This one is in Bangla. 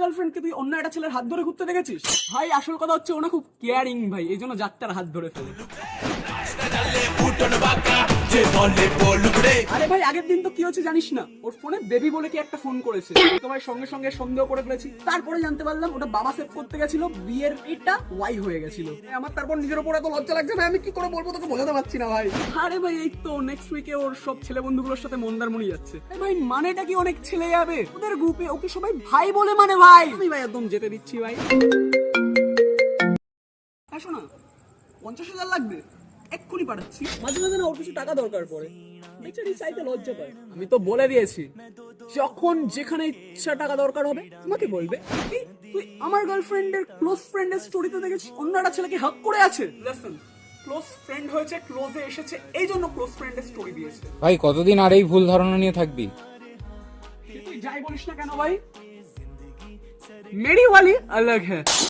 গার্লফ্রেন্ডকে তুই অন্য একটা ছেলের হাত ধরে ঘুরতে দেখেছিস? ভাই আসল কথা হচ্ছে ও না খুব কেয়ারিং ভাই, এই জন্য যাত্রার হাত ধরে ফেলে। আরে ভাই আগের দিন তো কি হচ্ছে জানিস না, ওর ফোনে বেবি বলে কি একটা ফোন করেছে, তো ভাই সঙ্গে সঙ্গে সন্দেহ করে ফেলেছি। তারপরে জানতে পারলাম ওটা বাবা সেভ করতে গেছিল, বিয়ের এটা ওয়াই হয়ে গেছিল। আমার তারপর নিজের উপর এত লজ্জা লাগছে ভাই, আমি কি করে বলবো তোকে বোঝাতে পারছি না ভাই। আরে ভাই এই তো নেক্সট উইকে ওর সব ছেলে বন্ধুগুলোর সাথে মন্দারমণি যাচ্ছে। ভাই মানেটা কি অনেক ছেলে যাবে ওদের গ্রুপে, ওকে সবাই ভাই বলে মানে ভাই। আমি ভাই একদম যেতে দিচ্ছি ভাই। আসো না, 50,000 লাগবে, এক্ষুনি পাঠাচ্ছি। মাঝে মাঝে না ওর কিছু টাকা দরকার পড়ে, বেচারি চাইতে লজ্জা পায়। আমি তো বলে দিয়েছি যখন যেখানে ইচ্ছা টাকা দরকার হবে তোমাকে বলবে। তুই আমার গার্লফ্রেন্ডের ক্লোজ ফ্রেন্ডের স্টোরিতে দেখেছিস অন্য একটা ছেলেকে হাক করে আছে। লিসেন, ক্লোজ ফ্রেন্ড হয়েছে, ক্লোজে এসেছে, এই জন্য ক্লোজ ফ্রেন্ডের স্টোরি দিয়েছে। ভাই কতদিন আর এই ভুল ধারণা নিয়ে থাকবি? তুই যাই বলিস না কেন ভাই, মেরি ওয়ালি আলাগ হ্যায়।